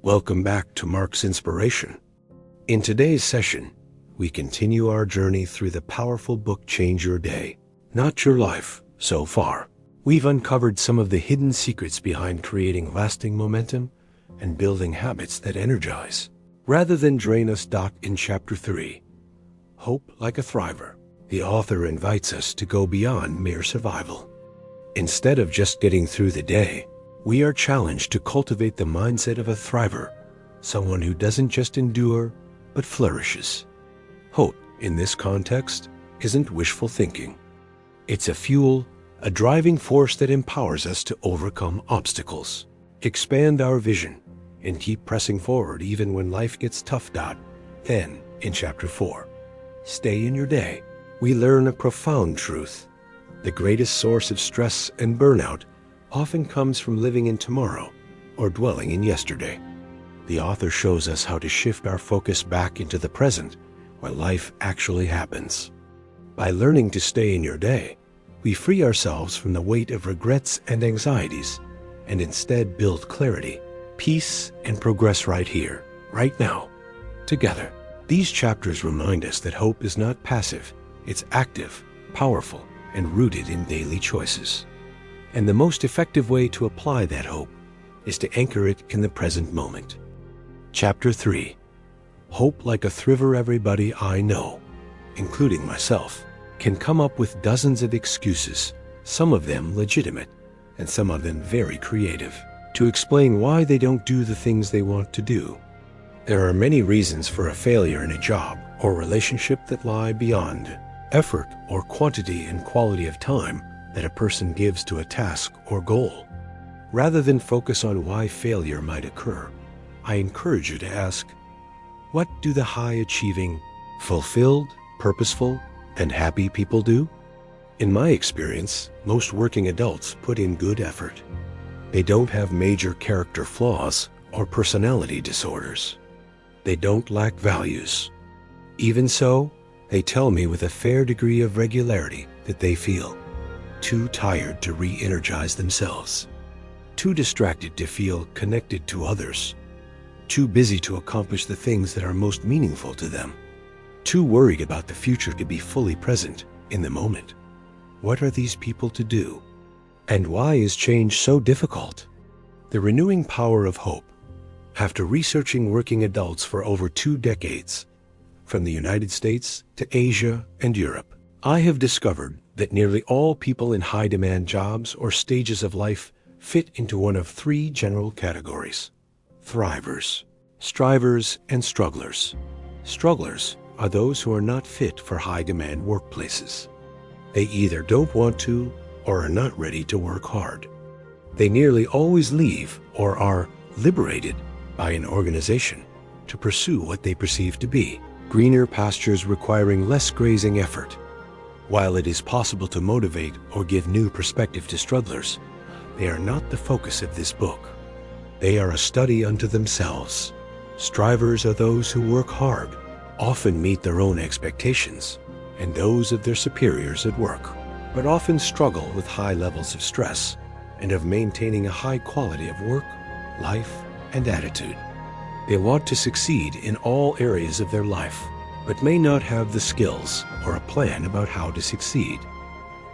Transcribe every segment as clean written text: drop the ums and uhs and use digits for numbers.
Welcome back to Mark's Inspiration. In today's session, we continue our journey through the powerful book Change Your Day, Not Your Life. So far, we've uncovered some of the hidden secrets behind creating lasting momentum and building habits that energize, rather than drain us. In Chapter 3, Hope Like a Thriver, the author invites us to go beyond mere survival. Instead of just getting through the day, we are challenged to cultivate the mindset of a thriver, someone who doesn't just endure, but flourishes. Hope, in this context, isn't wishful thinking. It's a fuel, a driving force that empowers us to overcome obstacles, expand our vision, and keep pressing forward even when life gets tough. Then, in Chapter 4, Stay in Your Day, we learn a profound truth. The greatest source of stress and burnout often comes from living in tomorrow or dwelling in yesterday. The author shows us how to shift our focus back into the present where life actually happens. By learning to stay in your day, we free ourselves from the weight of regrets and anxieties and instead build clarity, peace, and progress right here, right now, together. These chapters remind us that hope is not passive, it's active, powerful, and rooted in daily choices. And the most effective way to apply that hope is to anchor it in the present moment. Chapter 3, Hope Like a Thriver. Everybody I know, including myself, can come up with dozens of excuses, some of them legitimate, and some of them very creative, to explain why they don't do the things they want to do. There are many reasons for a failure in a job or relationship that lie beyond effort or quantity and quality of time that a person gives to a task or goal. Rather than focus on why failure might occur, I encourage you to ask, what do the high-achieving, fulfilled, purposeful, and happy people do? In my experience, most working adults put in good effort. They don't have major character flaws or personality disorders. They don't lack values. Even so, they tell me with a fair degree of regularity that they feel too tired to re-energize themselves, too distracted to feel connected to others, too busy to accomplish the things that are most meaningful to them, too worried about the future to be fully present in the moment. What are these people to do? And why is change so difficult? The renewing power of hope. After researching working adults for over 2 decades, from the United States to Asia and Europe, I have discovered that nearly all people in high-demand jobs or stages of life fit into one of 3 general categories: thrivers, strivers, and strugglers. Strugglers are those who are not fit for high-demand workplaces. They either don't want to or are not ready to work hard. They nearly always leave or are liberated by an organization to pursue what they perceive to be greener pastures requiring less grazing effort. While it is possible to motivate or give new perspective to strugglers, they are not the focus of this book. They are a study unto themselves. Strivers are those who work hard, often meet their own expectations and those of their superiors at work, but often struggle with high levels of stress and of maintaining a high quality of work, life, and attitude. They want to succeed in all areas of their life, but may not have the skills or a plan about how to succeed.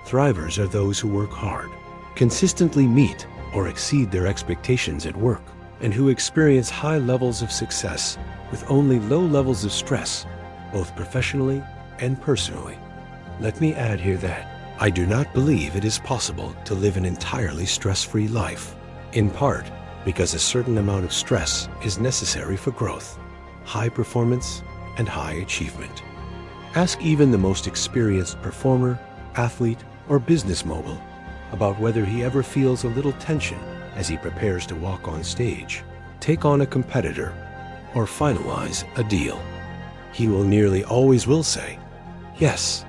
Thrivers are those who work hard, consistently meet or exceed their expectations at work, and who experience high levels of success with only low levels of stress, both professionally and personally. Let me add here that I do not believe it is possible to live an entirely stress-free life, in part because a certain amount of stress is necessary for growth, high performance, and high achievement. Ask even the most experienced performer, athlete, or business mogul about whether he ever feels a little tension as he prepares to walk on stage, take on a competitor, or finalize a deal. He will nearly always will say, yes.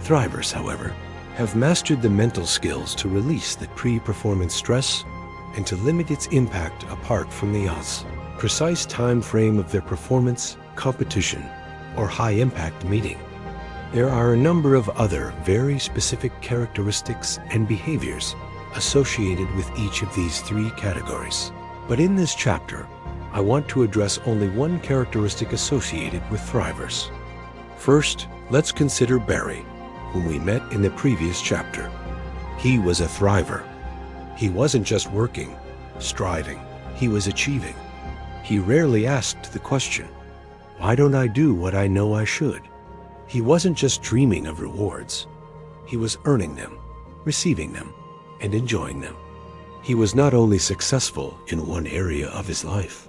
Thrivers, however, have mastered the mental skills to release the pre-performance stress and to limit its impact apart from the precise time frame of their performance, competition, or high-impact meeting. There are a number of other very specific characteristics and behaviors associated with each of these 3 categories. But in this chapter, I want to address only one characteristic associated with thrivers. First, let's consider Barry, whom we met in the previous chapter. He was a thriver. He wasn't just working, striving, he was achieving. He rarely asked the question, why don't I do what I know I should? He wasn't just dreaming of rewards. He was earning them, receiving them, and enjoying them. He was not only successful in one area of his life,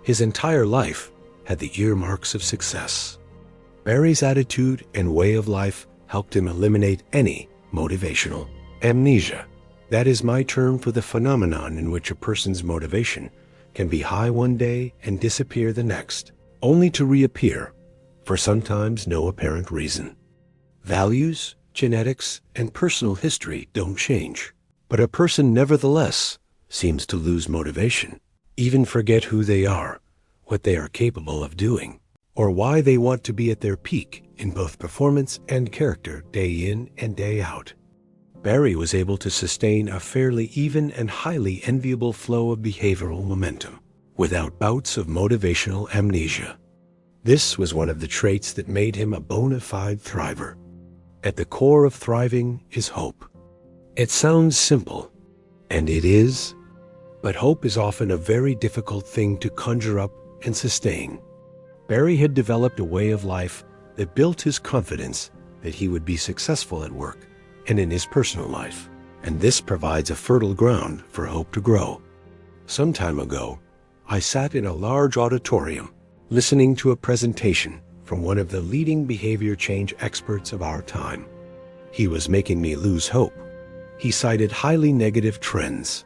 his entire life had the earmarks of success. Barry's attitude and way of life helped him eliminate any motivational amnesia. That is my term for the phenomenon in which a person's motivation can be high one day and disappear the next, only to reappear for sometimes no apparent reason. Values, genetics, and personal history don't change, but a person nevertheless seems to lose motivation, even forget who they are, what they are capable of doing, or why they want to be at their peak in both performance and character day in and day out. Barry was able to sustain a fairly even and highly enviable flow of behavioral momentum without bouts of motivational amnesia. This was one of the traits that made him a bona fide thriver. At the core of thriving is hope. It sounds simple, and it is, but hope is often a very difficult thing to conjure up and sustain. Barry had developed a way of life that built his confidence that he would be successful at work and in his personal life, and this provides a fertile ground for hope to grow. Some time ago, I sat in a large auditorium listening to a presentation from one of the leading behavior change experts of our time. He was making me lose hope. He cited highly negative trends.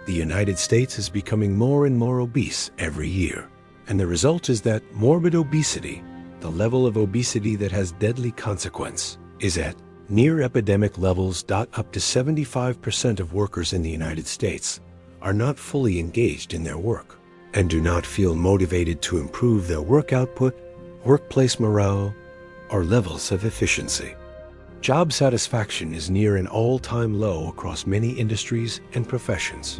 The United States is becoming more and more obese every year, and the result is that morbid obesity, the level of obesity that has deadly consequence, is at near epidemic levels. Up to 75% of workers in the United States are not fully engaged in their work and do not feel motivated to improve their work output, workplace morale, or levels of efficiency. Job satisfaction is near an all-time low across many industries and professions.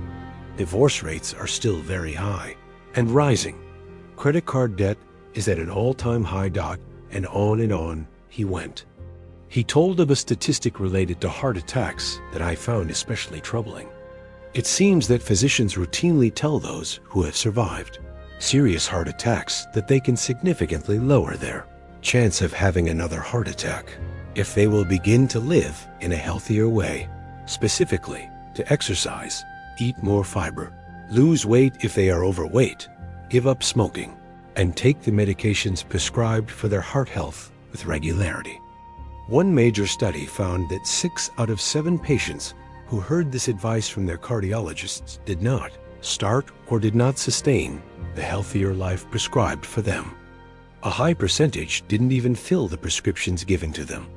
Divorce rates are still very high and rising. Credit card debt is at an all-time high. And on he went. He told of a statistic related to heart attacks that I found especially troubling. It seems that physicians routinely tell those who have survived serious heart attacks that they can significantly lower their chance of having another heart attack if they will begin to live in a healthier way, specifically to exercise, eat more fiber, lose weight if they are overweight, give up smoking, and take the medications prescribed for their heart health with regularity. One major study found that 6 out of 7 patients who heard this advice from their cardiologists did not start or did not sustain the healthier life prescribed for them. A high percentage didn't even fill the prescriptions given to them,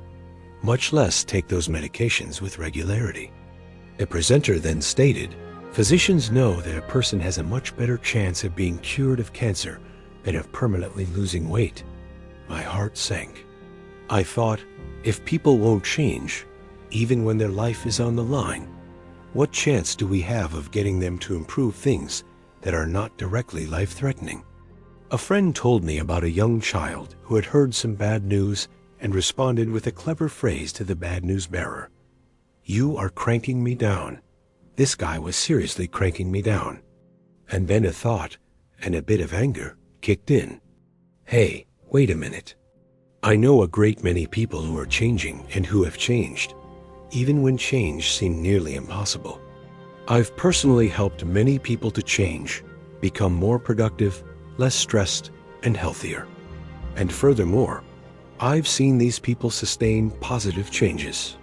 much less take those medications with regularity. A presenter then stated, "Physicians know that a person has a much better chance of being cured of cancer than of permanently losing weight." My heart sank. I thought, if people won't change, even when their life is on the line, what chance do we have of getting them to improve things that are not directly life-threatening? A friend told me about a young child who had heard some bad news and responded with a clever phrase to the bad news bearer. "You are cranking me down." This guy was seriously cranking me down. And then a thought and a bit of anger kicked in. Hey, wait a minute. I know a great many people who are changing and who have changed, even when change seemed nearly impossible. I've personally helped many people to change, become more productive, less stressed, and healthier. And furthermore, I've seen these people sustain positive changes.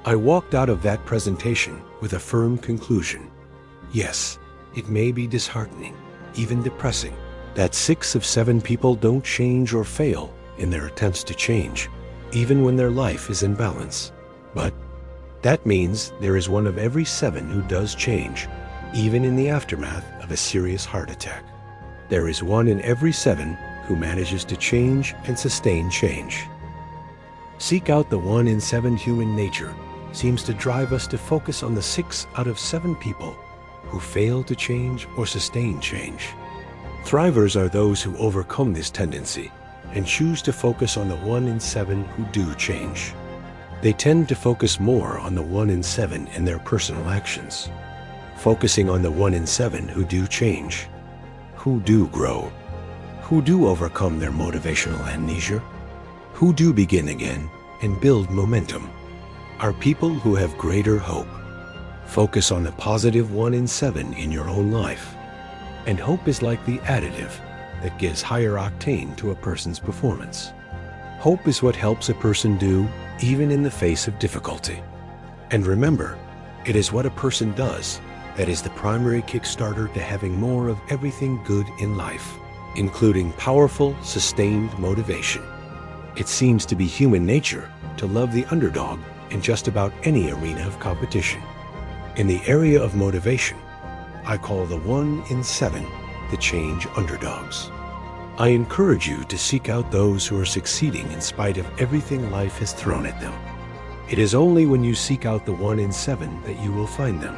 I walked out of that presentation with a firm conclusion. Yes, it may be disheartening, even depressing, that 6 of 7 people don't change or fail in their attempts to change, even when their life is in balance. But that means there is 1 of every 7 who does change, even in the aftermath of a serious heart attack. There is 1 in every 7 who manages to change and sustain change. Seek out the 1 in 7 human nature seems to drive us to focus on the 6 out of 7 people who fail to change or sustain change. Thrivers are those who overcome this tendency and choose to focus on the 1 in 7 who do change. They tend to focus more on the 1 in 7 in their personal actions, focusing on the 1 in 7 who do change, who do grow, who do overcome their motivational amnesia, who do begin again and build momentum, are people who have greater hope. Focus on the positive 1 in 7 in your own life. And hope is like the additive that gives higher octane to a person's performance. Hope is what helps a person do even in the face of difficulty. And remember, it is what a person does that is the primary kickstarter to having more of everything good in life, including powerful, sustained motivation. It seems to be human nature to love the underdog in just about any arena of competition. In the area of motivation, I call the 1 in 7 the change underdogs. I encourage you to seek out those who are succeeding in spite of everything life has thrown at them. It is only when you seek out the 1 in 7 that you will find them.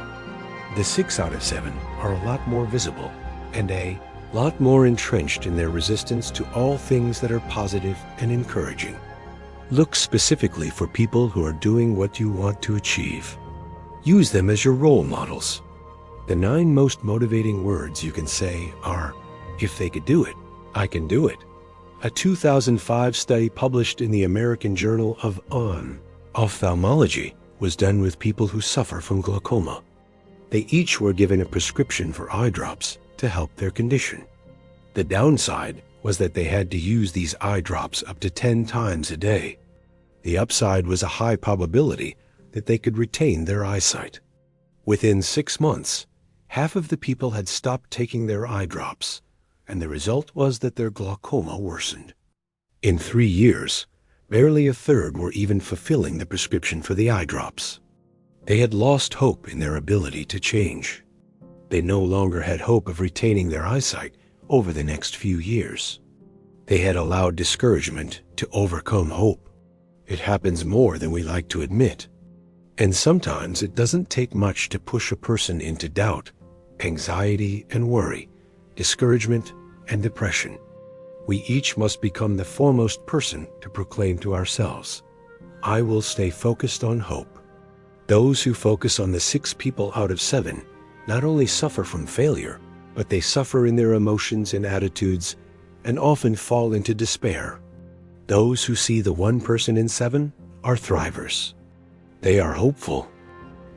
The 6 out of 7 are a lot more visible and a lot more entrenched in their resistance to all things that are positive and encouraging. Look specifically for people who are doing what you want to achieve. Use them as your role models. The 9 most motivating words you can say are, "If they could do it, I can do it." A 2005 study published in the American Journal of Ophthalmology was done with people who suffer from glaucoma. They each were given a prescription for eye drops to help their condition. The downside was that they had to use these eye drops up to 10 times a day. The upside was a high probability that they could retain their eyesight. Within 6 months, half of the people had stopped taking their eye drops, and the result was that their glaucoma worsened. In 3 years, barely a third were even fulfilling the prescription for the eye drops. They had lost hope in their ability to change. They no longer had hope of retaining their eyesight over the next few years. They had allowed discouragement to overcome hope. It happens more than we like to admit. And sometimes it doesn't take much to push a person into doubt, anxiety and worry, discouragement and depression. We each must become the foremost person to proclaim to ourselves, "I will stay focused on hope." Those who focus on the 6 people out of 7 not only suffer from failure, but they suffer in their emotions and attitudes and often fall into despair. Those who see the 1 person in 7 are thrivers. They are hopeful.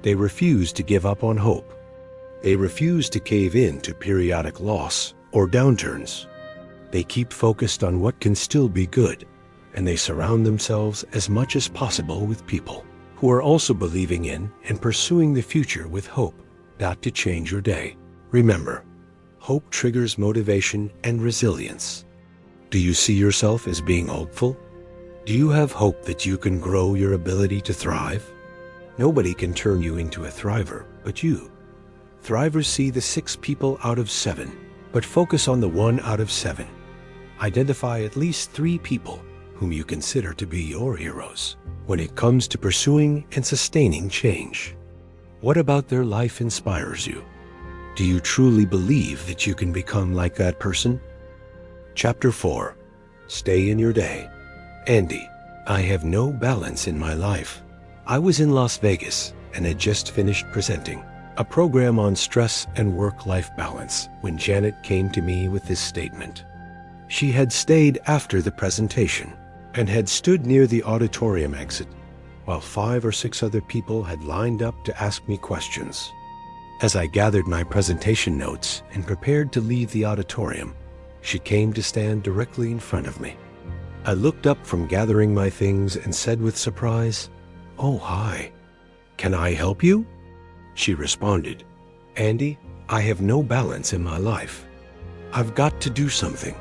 They refuse to give up on hope. They refuse to cave in to periodic loss or downturns. They keep focused on what can still be good, and they surround themselves as much as possible with people who are also believing in and pursuing the future with hope, not to change your day. Remember, hope triggers motivation and resilience. Do you see yourself as being hopeful? Do you have hope that you can grow your ability to thrive? Nobody can turn you into a thriver but you. Thrivers see the 6 people out of 7, but focus on the 1 out of 7. Identify at least 3 people whom you consider to be your heroes when it comes to pursuing and sustaining change. What about their life inspires you? Do you truly believe that you can become like that person? Chapter 4. Stay in your day. Andy, I have no balance in my life. I was in Las Vegas and had just finished presenting a program on stress and work-life balance when Janet came to me with this statement. She had stayed after the presentation and had stood near the auditorium exit while 5 or 6 other people had lined up to ask me questions. As I gathered my presentation notes and prepared to leave the auditorium, she came to stand directly in front of me. I looked up from gathering my things and said with surprise, "Oh, hi. Can I help you?" She responded, "Andy, I have no balance in my life. I've got to do something."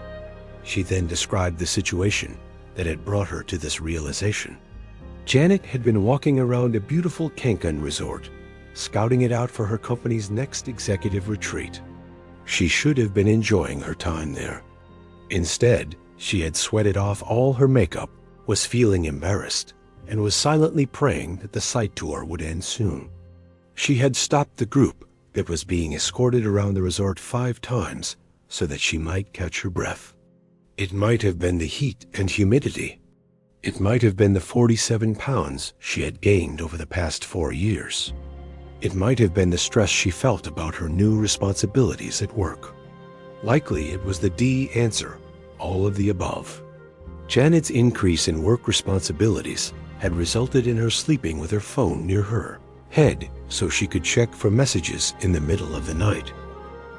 She then described the situation that had brought her to this realization. Janet had been walking around a beautiful Cancun resort, scouting it out for her company's next executive retreat. She should have been enjoying her time there. Instead, she had sweated off all her makeup, was feeling embarrassed, and was silently praying that the site tour would end soon. She had stopped the group that was being escorted around the resort 5 times so that she might catch her breath. It might have been the heat and humidity. It might have been the 47 pounds she had gained over the past 4 years. It might have been the stress she felt about her new responsibilities at work. Likely it was the D answer, all of the above. Janet's increase in work responsibilities had resulted in her sleeping with her phone near her head so she could check for messages in the middle of the night.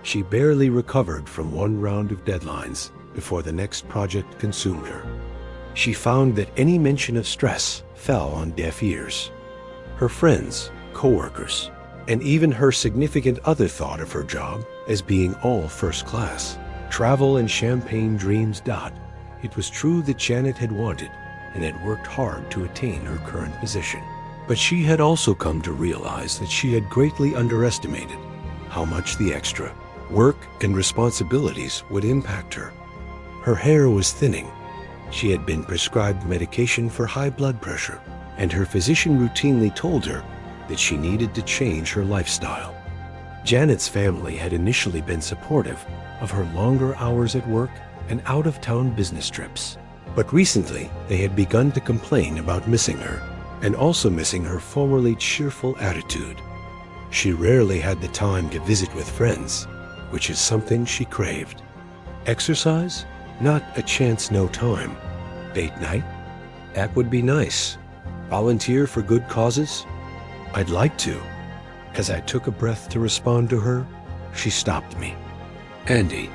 She barely recovered from one round of deadlines before the next project consumed her. She found that any mention of stress fell on deaf ears. Her friends, coworkers, and even her significant other thought of her job as being all first class. Travel and champagne dreams. It was true that Janet had wanted and had worked hard to attain her current position. But she had also come to realize that she had greatly underestimated how much the extra work and responsibilities would impact her. Her hair was thinning. She had been prescribed medication for high blood pressure, and her physician routinely told her that she needed to change her lifestyle. Janet's family had initially been supportive of her longer hours at work and out-of-town business trips. But recently, they had begun to complain about missing her, and also missing her formerly cheerful attitude. She rarely had the time to visit with friends, which is something she craved. Exercise? Not a chance, no time. Date night? That would be nice. Volunteer for good causes? I'd like to. As I took a breath to respond to her, she stopped me. Andy,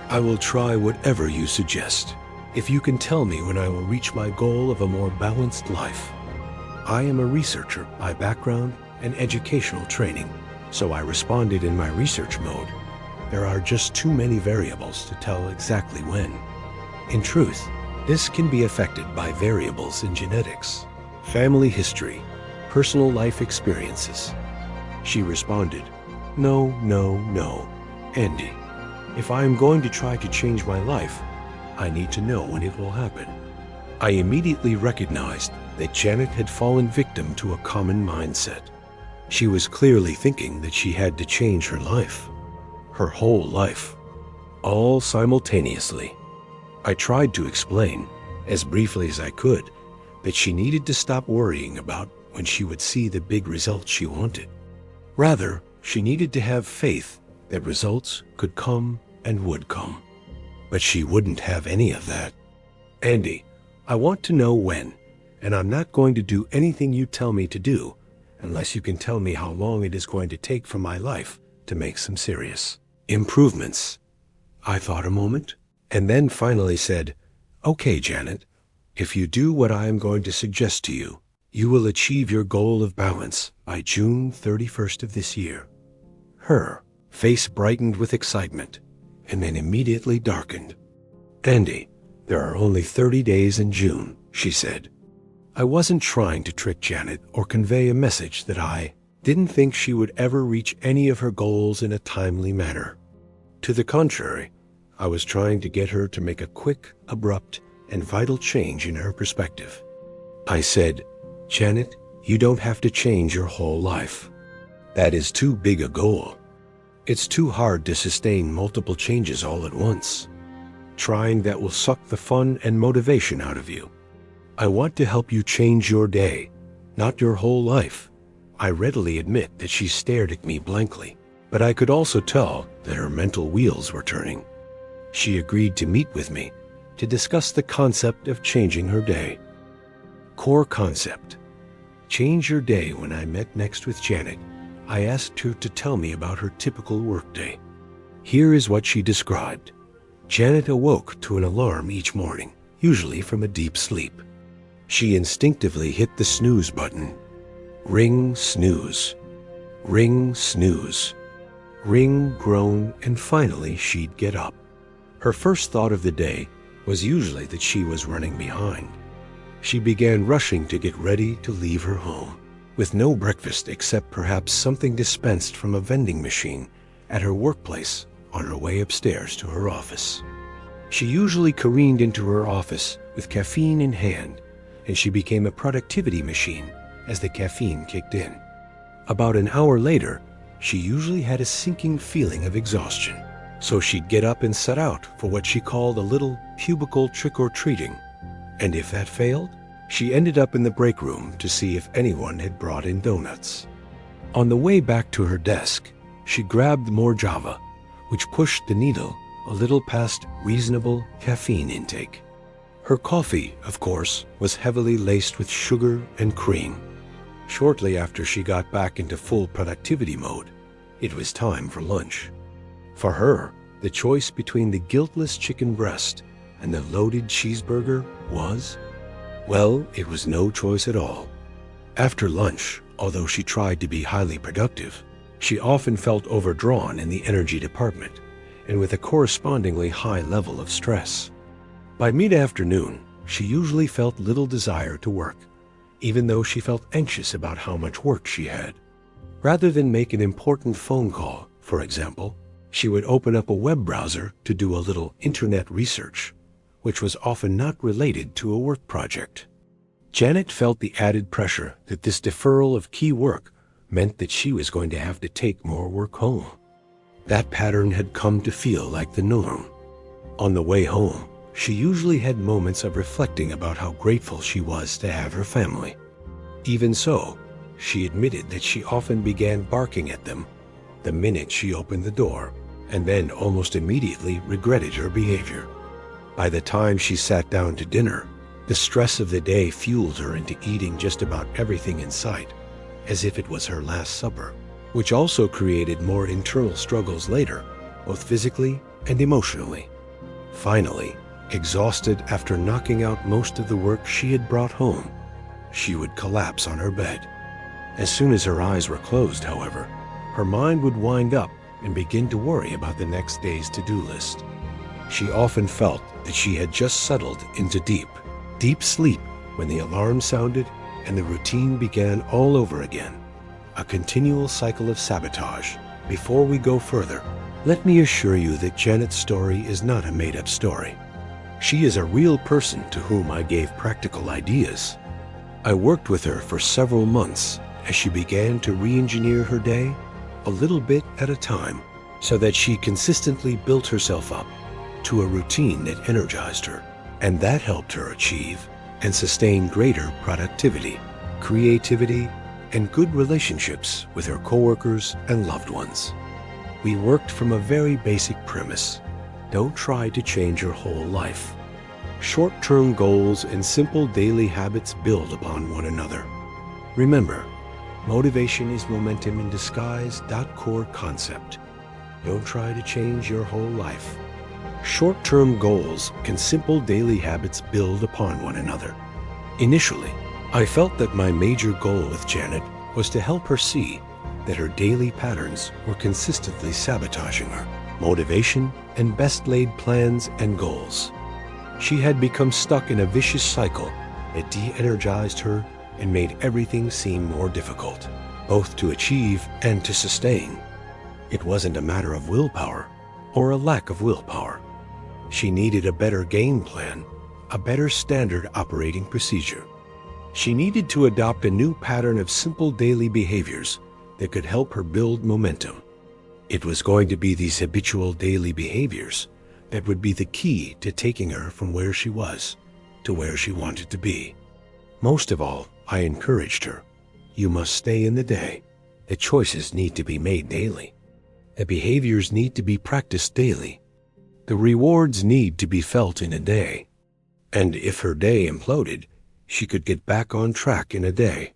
I will try whatever you suggest, if you can tell me when I will reach my goal of a more balanced life. I am a researcher by background and educational training, so I responded in my research mode. There are just too many variables to tell exactly when. In truth, this can be affected by variables in genetics, family history, personal life experiences. She responded, No, Andy. If I am going to try to change my life, I need to know when it will happen. I immediately recognized that Janet had fallen victim to a common mindset. She was clearly thinking that she had to change her life, her whole life, all simultaneously. I tried to explain, as briefly as I could, that she needed to stop worrying about when she would see the big results she wanted. Rather, she needed to have faith that results could come and would come. But she wouldn't have any of that. Andy, I want to know when, and I'm not going to do anything you tell me to do unless you can tell me how long it is going to take for my life to make some serious improvements. I thought a moment, and then finally said, Okay, Janet, if you do what I am going to suggest to you, you will achieve your goal of balance by June 31st of this year. Her face brightened with excitement, and then immediately darkened. Andy, there are only 30 days in June, she said. I wasn't trying to trick Janet or convey a message that I didn't think she would ever reach any of her goals in a timely manner. To the contrary, I was trying to get her to make a quick, abrupt, and vital change in her perspective. I said, Janet, you don't have to change your whole life. That is too big a goal. It's too hard to sustain multiple changes all at once. Trying that will suck the fun and motivation out of you. I want to help you change your day, not your whole life. I readily admit that she stared at me blankly, but I could also tell that her mental wheels were turning. She agreed to meet with me to discuss the concept of changing her day. Core concept. Change your day. When I met next with Janet, I asked her to tell me about her typical workday. Here is what she described. Janet awoke to an alarm each morning, usually from a deep sleep. She instinctively hit the snooze button. Ring, snooze. Ring, snooze. Ring, groan, and finally she'd get up. Her first thought of the day was usually that she was running behind. She began rushing to get ready to leave her home, with no breakfast except perhaps something dispensed from a vending machine at her workplace on her way upstairs to her office. She usually careened into her office with caffeine in hand, and she became a productivity machine as the caffeine kicked in. About an hour later, she usually had a sinking feeling of exhaustion. So she'd get up and set out for what she called a little cubicle trick-or-treating. And if that failed, she ended up in the break room to see if anyone had brought in donuts. On the way back to her desk, she grabbed more Java, which pushed the needle a little past reasonable caffeine intake. Her coffee, of course, was heavily laced with sugar and cream. Shortly after she got back into full productivity mode, it was time for lunch. For her, the choice between the guiltless chicken breast and the loaded cheeseburger was, well, it was no choice at all. After lunch, although she tried to be highly productive, she often felt overdrawn in the energy department and with a correspondingly high level of stress. By mid-afternoon, she usually felt little desire to work, even though she felt anxious about how much work she had. Rather than make an important phone call, for example, she would open up a web browser to do a little internet research, which was often not related to a work project. Janet felt the added pressure that this deferral of key work meant that she was going to have to take more work home. That pattern had come to feel like the norm. On the way home, she usually had moments of reflecting about how grateful she was to have her family. Even so, she admitted that she often began barking at them the minute she opened the door, and then almost immediately regretted her behavior. By the time she sat down to dinner, the stress of the day fueled her into eating just about everything in sight, as if it was her last supper, which also created more internal struggles later, both physically and emotionally. Finally, exhausted after knocking out most of the work she had brought home, she would collapse on her bed. As soon as her eyes were closed, however, her mind would wind up and begin to worry about the next day's to-do list. She often felt that she had just settled into deep sleep when the alarm sounded and the routine began all over again, a continual cycle of sabotage. Before we go further, let me assure you that Janet's story is not a made-up story. She is a real person to whom I gave practical ideas. I worked with her for several months as she began to re-engineer her day a little bit at a time, so that she consistently built herself up to a routine that energized her, and that helped her achieve and sustain greater productivity, creativity, and good relationships with her coworkers and loved ones. We worked from a very basic premise. Don't try to change your whole life. Short-term goals and simple daily habits build upon one another. Remember, motivation is momentum in disguise. Core concept. Don't try to change your whole life. Short-term goals and simple daily habits build upon one another. Initially, I felt that my major goal with Janet was to help her see that her daily patterns were consistently sabotaging her motivation and best-laid plans and goals. She had become stuck in a vicious cycle that de-energized her and made everything seem more difficult, both to achieve and to sustain. It wasn't a matter of willpower or a lack of willpower. She needed a better game plan, a better standard operating procedure. She needed to adopt a new pattern of simple daily behaviors that could help her build momentum. It was going to be these habitual daily behaviors that would be the key to taking her from where she was to where she wanted to be. Most of all, I encouraged her. You must stay in the day. The choices need to be made daily. The behaviors need to be practiced daily. The rewards need to be felt in a day. And if her day imploded, she could get back on track in a day.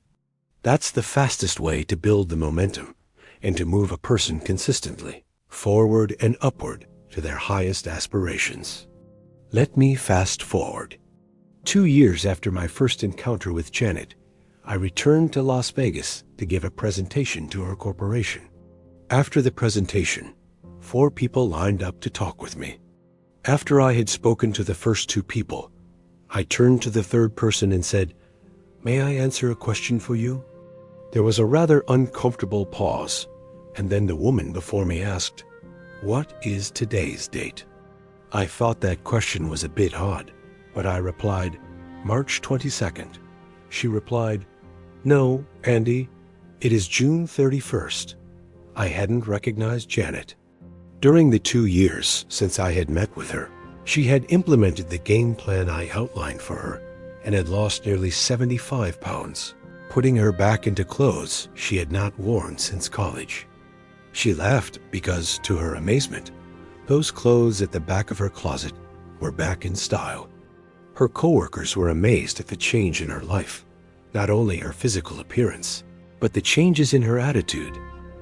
That's the fastest way to build the momentum and to move a person consistently forward and upward to their highest aspirations. Let me fast forward. 2 years after my first encounter with Janet, I returned to Las Vegas to give a presentation to her corporation. After the presentation, 4 people lined up to talk with me. After I had spoken to the first 2 people, I turned to the third person and said, "May I answer a question for you?" There was a rather uncomfortable pause, and then the woman before me asked, "What is today's date?" I thought that question was a bit odd, but I replied, "March 22nd. She replied, "No, Andy, it is June 31st. I hadn't recognized Janet. During the 2 years since I had met with her, she had implemented the game plan I outlined for her and had lost nearly 75 pounds, putting her back into clothes she had not worn since college. She laughed because, to her amazement, those clothes at the back of her closet were back in style. Her coworkers were amazed at the change in her life, not only her physical appearance, but the changes in her attitude,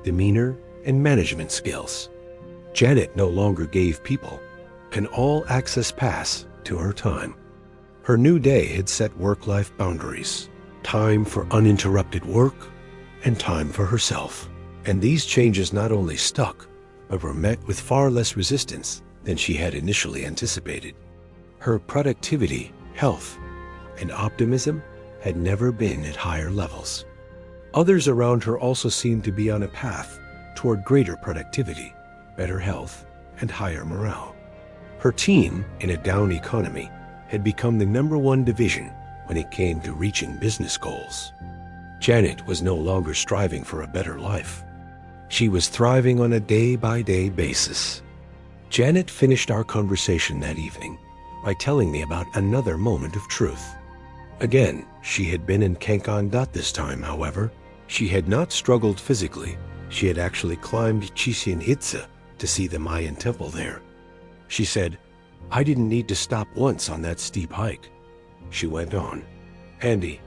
demeanor, and management skills. Janet no longer gave people an all-access pass to her time. Her new day had set work-life boundaries, time for uninterrupted work and time for herself. And these changes not only stuck, but were met with far less resistance than she had initially anticipated. Her productivity, health, and optimism had never been at higher levels. Others around her also seemed to be on a path toward greater productivity, better health, and higher morale. Her team, in a down economy, had become the #1 division when it came to reaching business goals. Janet was no longer striving for a better life. She was thriving on a day-by-day basis. Janet finished our conversation that evening by telling me about another moment of truth. Again, she had been in Kankan. This time, however, she had not struggled physically. She had actually climbed Chichen Itza to see the Mayan temple there. She said, "I didn't need to stop once on that steep hike." She went on, "Andy,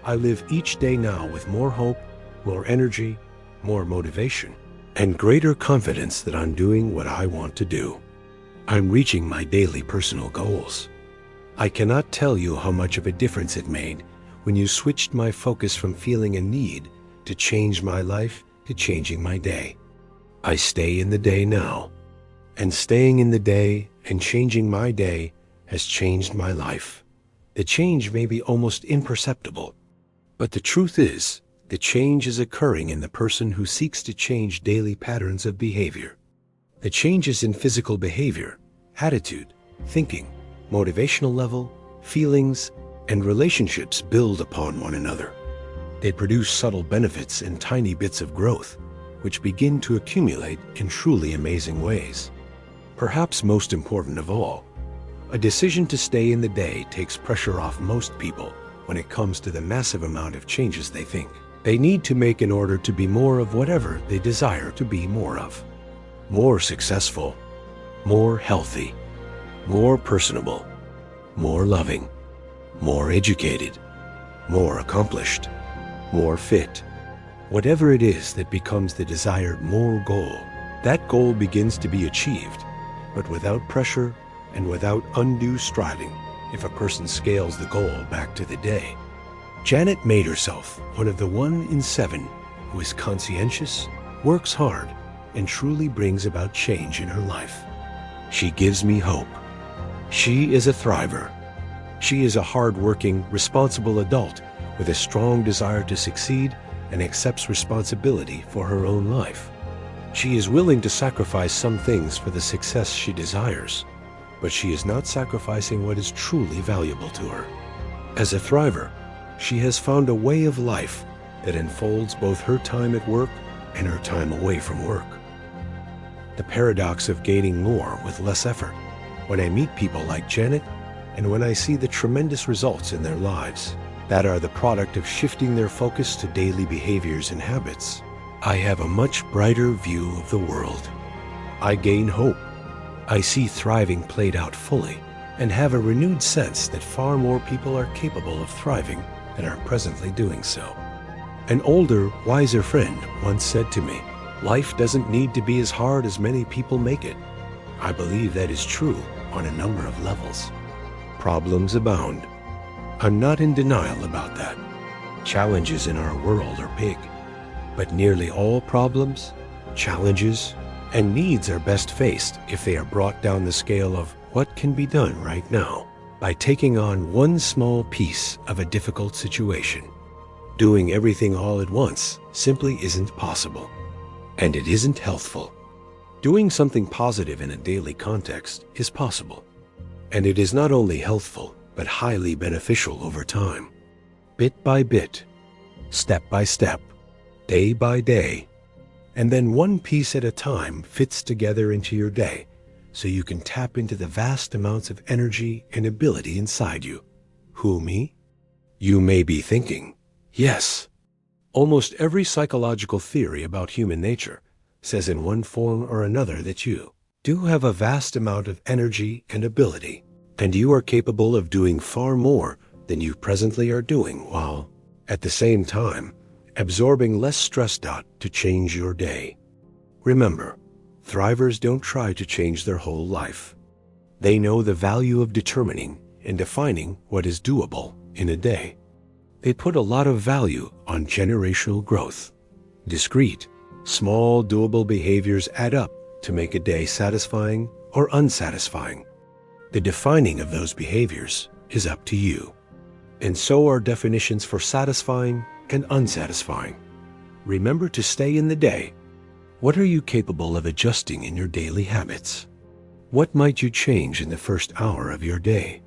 I live each day now with more hope, more energy, more motivation, and greater confidence that I'm doing what I want to do. I'm reaching my daily personal goals. I cannot tell you how much of a difference it made when you switched my focus from feeling a need to change my life to changing my day. I stay in the day now, and staying in the day and changing my day has changed my life. The change may be almost imperceptible, but the truth is, the change is occurring in the person who seeks to change daily patterns of behavior. The changes in physical behavior, attitude, thinking, motivational level, feelings, and relationships build upon one another. They produce subtle benefits and tiny bits of growth, which begin to accumulate in truly amazing ways. Perhaps most important of all, a decision to stay in the day takes pressure off most people when it comes to the massive amount of changes they think they need to make in order to be more of whatever they desire to be more of. More successful, more healthy, more personable, more loving, more educated, more accomplished, more fit. Whatever it is that becomes the desired more goal, that goal begins to be achieved, but without pressure and without undue striving if a person scales the goal back to the day. Janet made herself one of the 1 in 7 who is conscientious, works hard, and truly brings about change in her life. She gives me hope. She is a thriver. She is a hard-working, responsible adult with a strong desire to succeed and accepts responsibility for her own life. She is willing to sacrifice some things for the success she desires, but she is not sacrificing what is truly valuable to her. As a thriver, she has found a way of life that unfolds both her time at work and her time away from work. The paradox of gaining more with less effort. When I meet people like Janet, and when I see the tremendous results in their lives that are the product of shifting their focus to daily behaviors and habits, I have a much brighter view of the world. I gain hope. I see thriving played out fully, and have a renewed sense that far more people are capable of thriving than are presently doing so. An older, wiser friend once said to me, "Life doesn't need to be as hard as many people make it." I believe that is true on a number of levels. Problems abound. I'm not in denial about that. Challenges in our world are big, but nearly all problems, challenges, and needs are best faced if they are brought down the scale of what can be done right now by taking on one small piece of a difficult situation. Doing everything all at once simply isn't possible, and it isn't healthful. Doing something positive in a daily context is possible, and it is not only healthful, but highly beneficial over time. Bit by bit, step by step, day by day, And then one piece at a time fits together into your day, so you can tap into the vast amounts of energy and ability inside you. Who, me? You may be thinking, yes. Almost every psychological theory about human nature says in one form or another that you do have a vast amount of energy and ability, and you are capable of doing far more than you presently are doing, while, at the same time, absorbing less stress. To change your day. Remember, thrivers don't try to change their whole life. They know the value of determining and defining what is doable in a day. They put a lot of value on generational growth. Discrete, small, doable behaviors add up to make a day satisfying or unsatisfying. The defining of those behaviors is up to you. And so are definitions for satisfying and unsatisfying. Remember to stay in the day. What are you capable of adjusting in your daily habits? What might you change in the first hour of your day?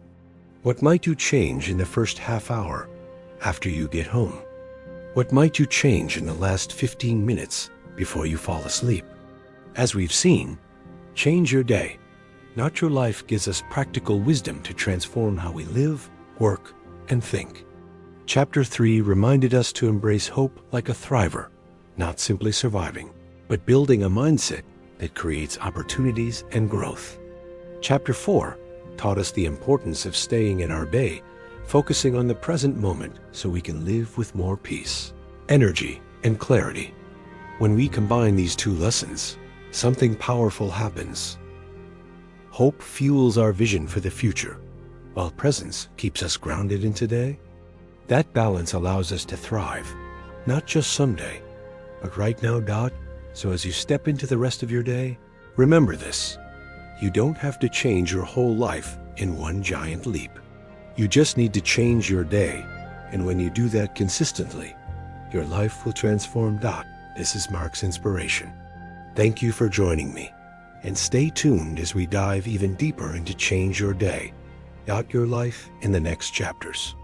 What might you change in the first half hour after you get home? What might you change in the last 15 minutes before you fall asleep? As we've seen, change your day, not your life, gives us practical wisdom to transform how we live, work, and think. Chapter 3 reminded us to embrace hope like a thriver, not simply surviving, but building a mindset that creates opportunities and growth. Chapter 4 taught us the importance of staying in our day, focusing on the present moment so we can live with more peace, energy, and clarity. When we combine these two lessons, something powerful happens. Hope fuels our vision for the future, while presence keeps us grounded in today. That balance allows us to thrive, not just someday, but right now. So as you step into the rest of your day, remember this. You don't have to change your whole life in one giant leap. You just need to change your day, and when you do that consistently, your life will transform. This is Mark's Inspiration. Thank you for joining me, and stay tuned as we dive even deeper into Change Your Day, your life in the next chapters.